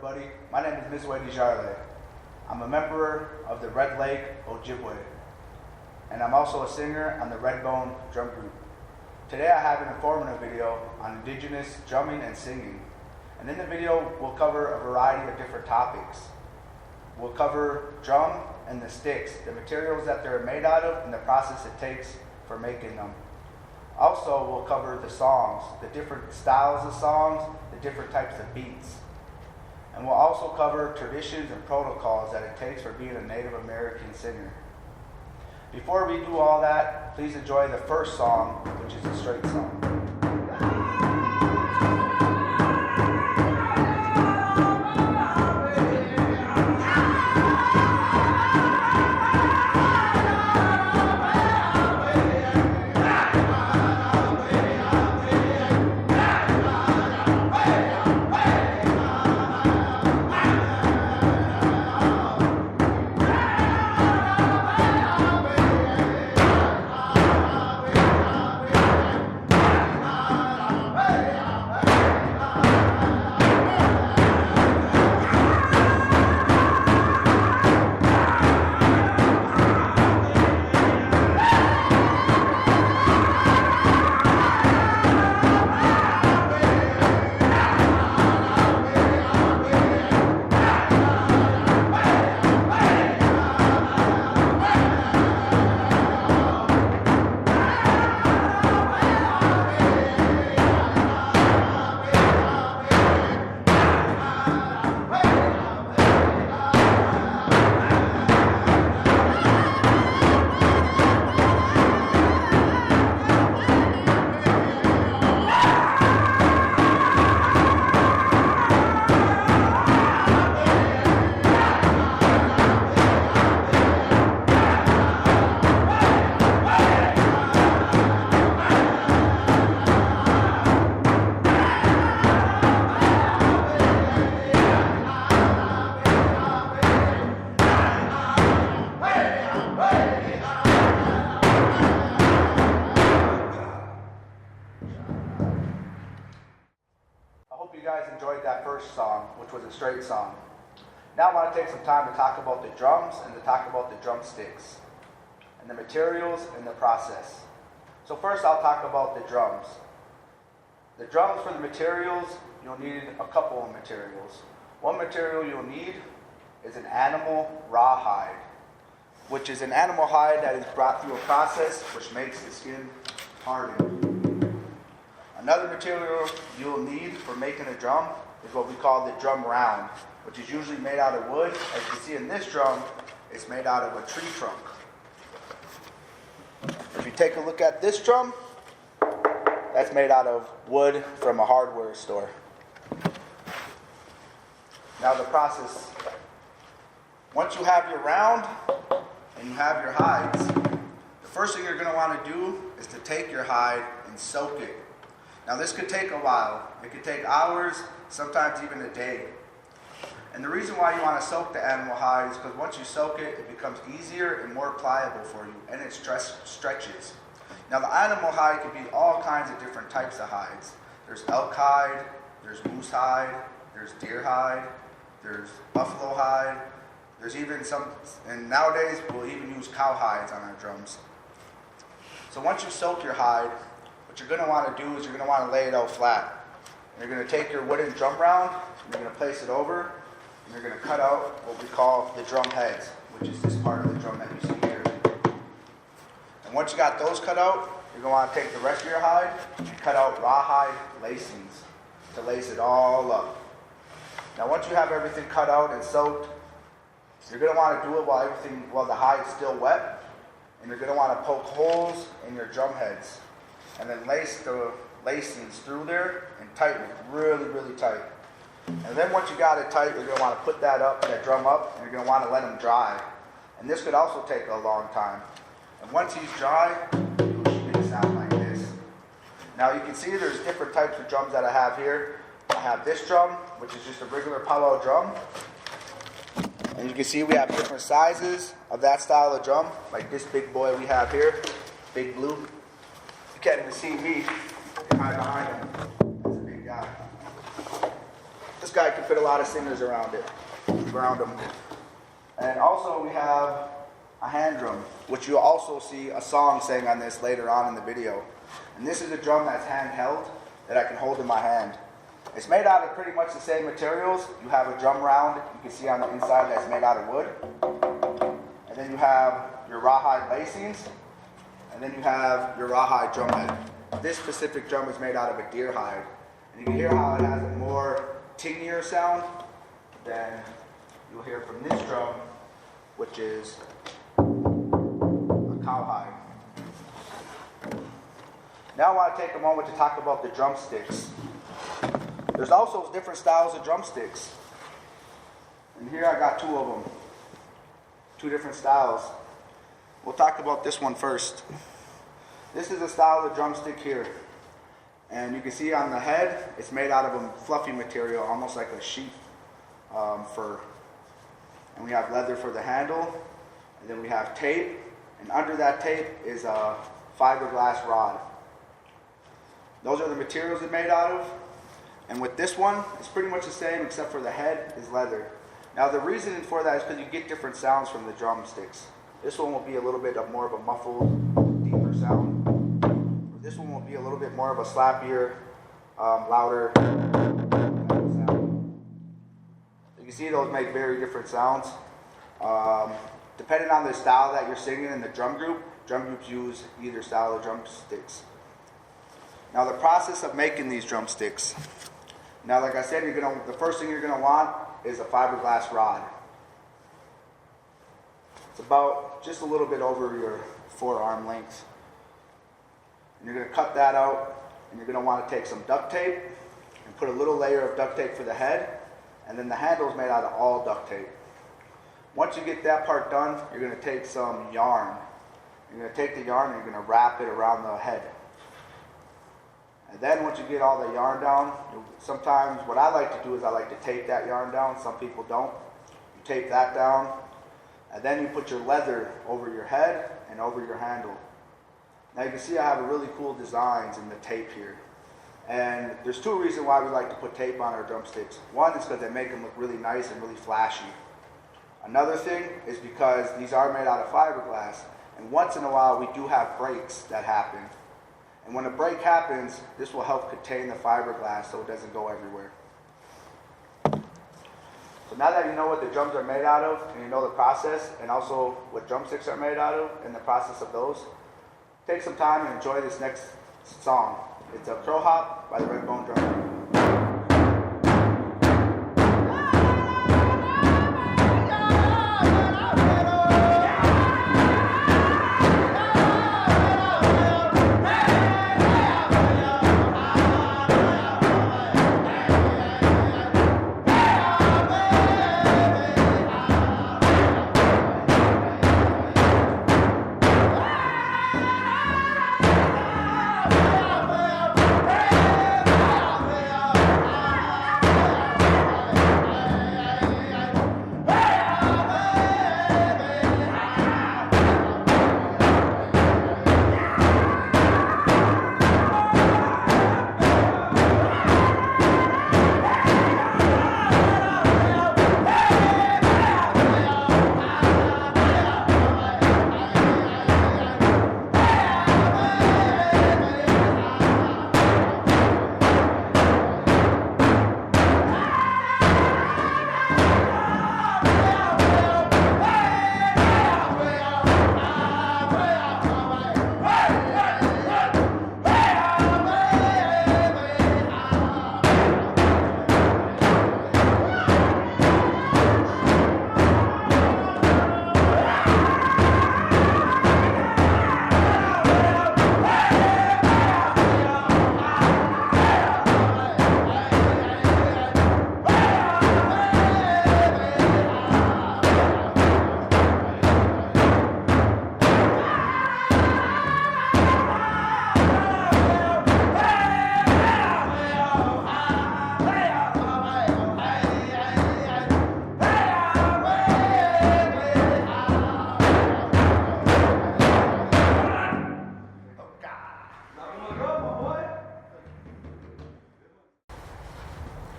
everybody. My name is Mizwe Dijarle. I'm a member of the Red Lake Ojibwe, and I'm also a singer on the Redbone drum group. Today I have an informative video on Indigenous drumming and singing. And in the video, we'll cover a variety of different topics. We'll cover drum and the sticks, the materials that they're made out of, and the process it takes for making them. Also, we'll cover the songs, the different styles of songs, the different types of beats. And we'll also cover traditions and protocols that it takes for being a Native American singer. Before we do all that, please enjoy the first song, which is a straight song. You guys enjoyed that first song, which was a straight song. Now I want to take some time to talk about the drums and to talk about the drumsticks and the materials and the process. So first I'll talk about the drums. The drums for the materials, you'll need a couple of materials. One material you'll need is an animal rawhide, which is an animal hide that is brought through a process which makes the skin harden. Another material you'll need for making a drum is what we call the drum round, which is usually made out of wood. As you can see in this drum, it's made out of a tree trunk. If you take a look at this drum, that's made out of wood from a hardware store. Now the process. Once you have your round and you have your hides, the first thing you're going to want to do is to take your hide and soak it. Now this could take a while. It could take hours, sometimes even a day. And the reason why you want to soak the animal hide is because once you soak it, it becomes easier and more pliable for you, and it stretches. Now the animal hide can be all kinds of different types of hides. There's elk hide, there's moose hide, there's deer hide, there's buffalo hide, there's even some, and nowadays we'll even use cow hides on our drums. So once you soak your hide, what you're going to want to do is you're going to want to lay it out flat. And you're going to take your wooden drum round, and you're going to place it over, and you're going to cut out what we call the drum heads, which is this part of the drum that you see here. And once you got those cut out, you're going to want to take the rest of your hide and cut out rawhide lacings to lace it all up. Now once you have everything cut out and soaked, you're going to want to do it while the hide is still wet, and you're going to want to poke holes in your drum heads. And then lace the lacings through there and tighten it really, really tight. And then once you got it tight, you're going to want to put that drum up, and you're going to want to let them dry. And this could also take a long time. And once he's dry, it will make a sound like this. Now you can see there's different types of drums that I have here. I have this drum, which is just a regular powwow drum. And you can see we have different sizes of that style of drum, like this big boy we have here, Big Blue. You can't even see me. Hide behind him. That's a big guy. This guy can fit a lot of singers around him. And also we have a hand drum, which you'll also see a song sang on this later on in the video. And this is a drum that's handheld that I can hold in my hand. It's made out of pretty much the same materials. You have a drum round, you can see on the inside, that's made out of wood. And then you have your rawhide lacings, and then you have your rawhide drum head. This specific drum is made out of a deer hide. And you can hear how it has a more tingier sound than you'll hear from this drum, which is a cowhide. Now I want to take a moment to talk about the drumsticks. There's also different styles of drumsticks. And here I got two of them. Two different styles. We'll talk about this one first. This is a style of drumstick here. And you can see on the head, it's made out of a fluffy material, almost like a sheep fur. And we have leather for the handle. And then we have tape. And under that tape is a fiberglass rod. Those are the materials it's made out of. And with this one, it's pretty much the same except for the head is leather. Now the reason for that is because you get different sounds from the drumsticks. This one will be a little bit of more of a muffled, deeper sound. This one will be a little bit more of a slappier, louder sound. You can see those make very different sounds. Depending on the style that you're singing in the drum groups use either style of drumsticks. Now the process of making these drumsticks. Now like I said, the first thing you're going to want is a fiberglass rod. It's about just a little bit over your forearm length. And you're going to cut that out, and you're going to want to take some duct tape and put a little layer of duct tape for the head, and then the handle is made out of all duct tape. Once you get that part done, you're going to take some yarn. You're going to take the yarn and you're going to wrap it around the head. And then once you get all the yarn down, sometimes what I like to do is I like to tape that yarn down. Some people don't. You tape that down, and then you put your leather over your head and over your handle. Now you can see I have really cool designs in the tape here. And there's two reasons why we like to put tape on our drumsticks. One is because they make them look really nice and really flashy. Another thing is because these are made out of fiberglass, and once in a while we do have breaks that happen. And when a break happens, this will help contain the fiberglass so it doesn't go everywhere. So now that you know what the drums are made out of, and you know the process, and also what drumsticks are made out of, and the process of those, take some time and enjoy this next song. It's a Crow Hop by the Redbone Drummer.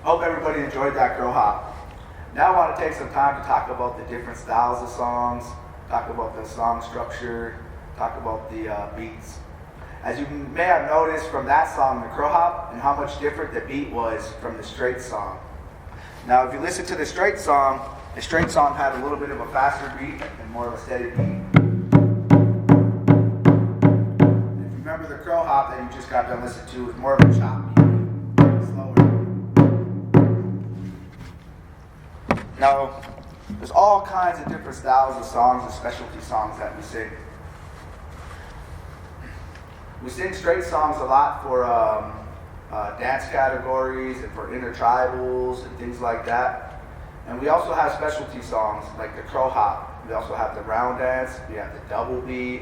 Hope everybody enjoyed that crow hop. Now I want to take some time to talk about the different styles of songs, talk about the song structure, talk about the beats. As you may have noticed from that song, the crow hop, and how much different the beat was from the straight song. Now if you listen to the straight song had a little bit of a faster beat and more of a steady beat. If you remember the crow hop that you just got done listening to, was more of a chop beat. Now, there's all kinds of different styles of songs and specialty songs that we sing. We sing straight songs a lot for dance categories and for intertribals and things like that. And we also have specialty songs like the crow hop. We also have the round dance. We have the double beat.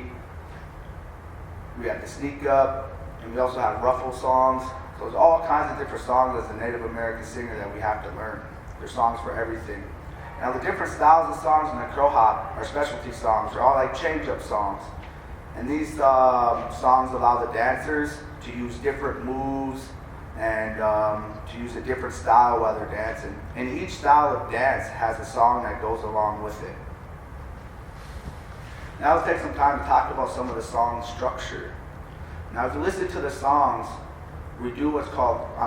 We have the sneak up. And we also have ruffle songs. So there's all kinds of different songs as a Native American singer that we have to learn. There's songs for everything. Now the different styles of songs in the crow hop are specialty songs. They're all like change-up songs. And these songs allow the dancers to use different moves and to use a different style while they're dancing. And each style of dance has a song that goes along with it. Now let's take some time to talk about some of the song structure. Now if you listen to the songs, on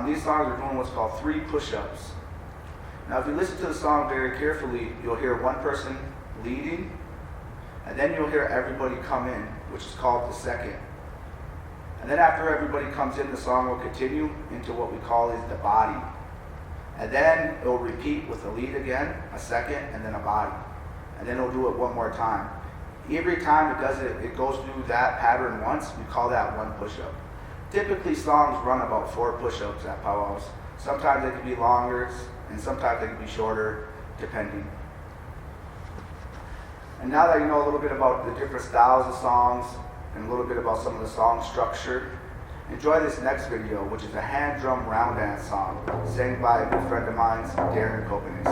these songs we're doing what's called 3 push-ups. Now if you listen to the song very carefully, you'll hear one person leading, and then you'll hear everybody come in, which is called the second. And then after everybody comes in, the song will continue into what we call is the body. And then it will repeat with a lead again, a second, and then a body. And then it'll do it one more time. Every time it does it, it goes through that pattern once. We call that 1 push-up. Typically songs run about 4 push-ups at powwows. Sometimes they can be longer, and sometimes they can be shorter, depending. And now that you know a little bit about the different styles of songs and a little bit about some of the song structure, enjoy this next video, which is a hand drum round dance song, sang by a good friend of mine, Darren Copenis.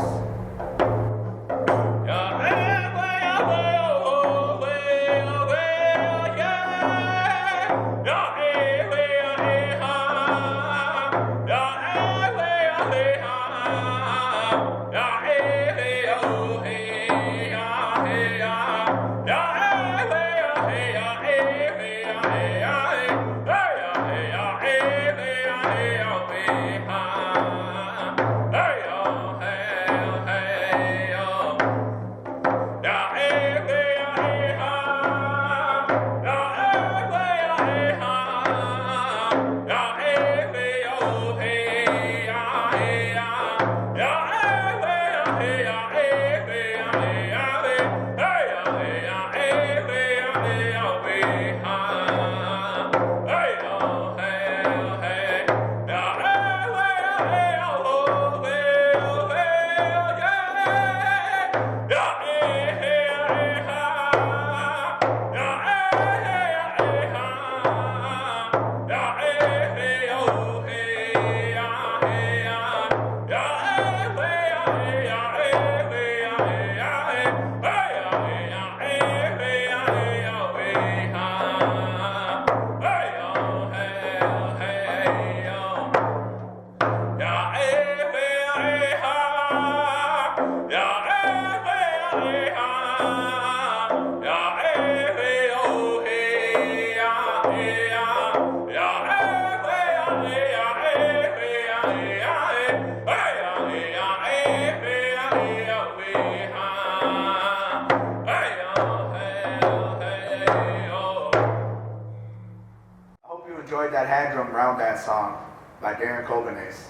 Enjoyed that hand drum round dance song by Darren Copenis.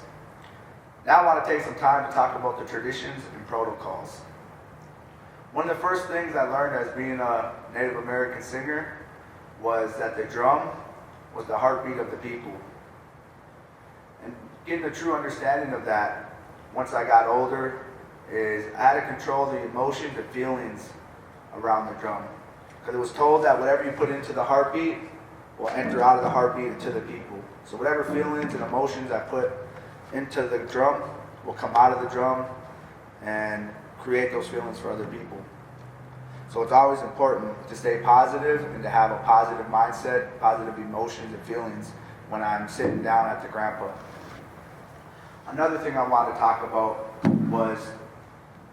Now I want to take some time to talk about the traditions and protocols. One of the first things I learned as being a Native American singer was that the drum was the heartbeat of the people. And getting a true understanding of that, once I got older, is I had to control the emotions and feelings around the drum. Because it was told that whatever you put into the heartbeat will enter out of the heartbeat into the people. So whatever feelings and emotions I put into the drum will come out of the drum and create those feelings for other people. So it's always important to stay positive and to have a positive mindset, positive emotions and feelings when I'm sitting down at the grandpa. Another thing I wanted to talk about was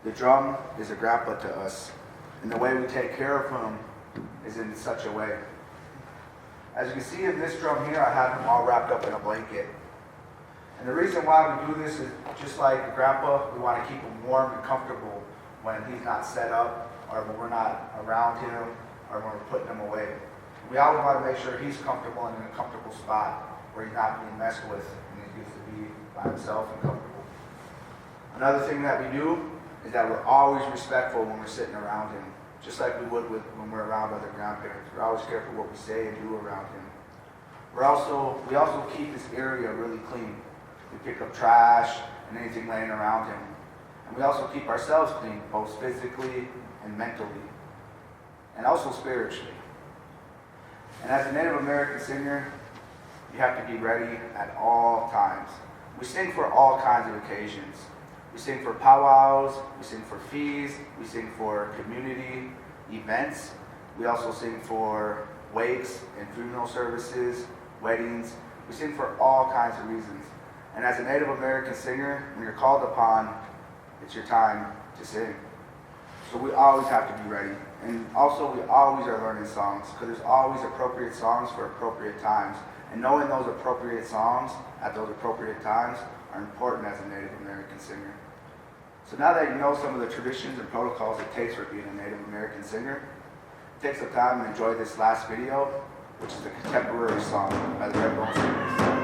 the drum is a grandpa to us, and the way we take care of him is in such a way. As you can see in this drum here, I have him all wrapped up in a blanket. And the reason why we do this is just like a grandpa, we want to keep him warm and comfortable when he's not set up, or when we're not around him, or when we're putting him away. We always want to make sure he's comfortable and in a comfortable spot where he's not being messed with and he gets to be by himself and comfortable. Another thing that we do is that we're always respectful when we're sitting around him, just like we would when we're around other grandparents. We're always careful what we say and do around him. We also keep this area really clean. We pick up trash and anything laying around him. And we also keep ourselves clean, both physically and mentally, and also spiritually. And as a Native American singer, you have to be ready at all times. We sing for all kinds of occasions. We sing for powwows, we sing for feasts, we sing for community events. We also sing for wakes and funeral services, weddings. We sing for all kinds of reasons. And as a Native American singer, when you're called upon, it's your time to sing. So we always have to be ready. And also we always are learning songs, because there's always appropriate songs for appropriate times. And knowing those appropriate songs at those appropriate times are important as a Native American singer. So now that you know some of the traditions and protocols it takes for being a Native American singer, take some time and enjoy this last video, which is a contemporary song by the Red Bone Singers.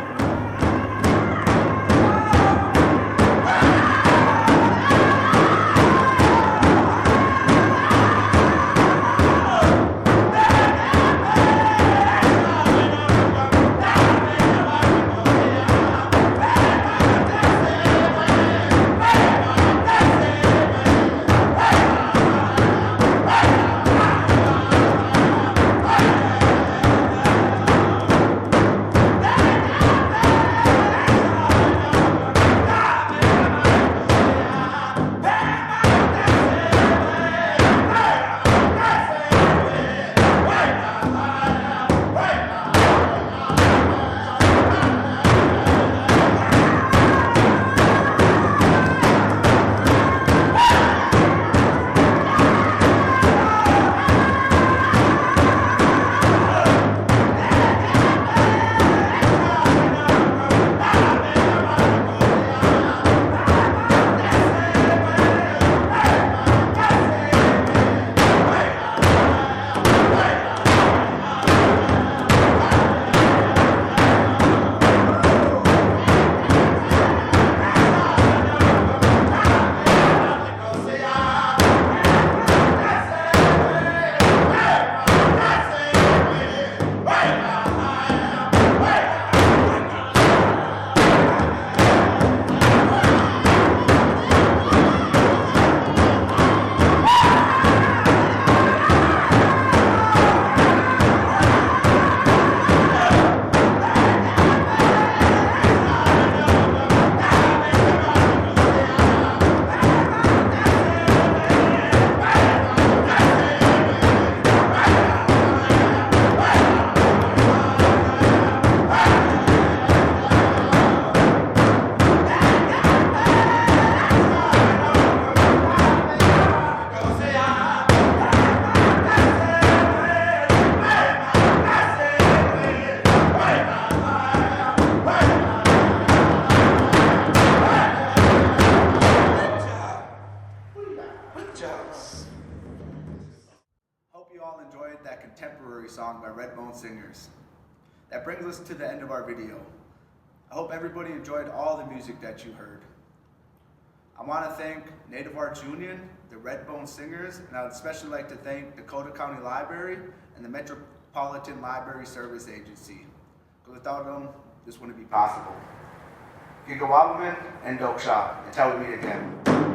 Hope you all enjoyed that contemporary song by Red Bone Singers. That brings us to the end of our video. I hope everybody enjoyed all the music that you heard. I want to thank Native Arts Union, the Red Bone Singers, and I would especially like to thank Dakota County Library and the Metropolitan Library Service Agency. Because without them, this wouldn't be possible. Gigawabaman and Doksha, until we meet again.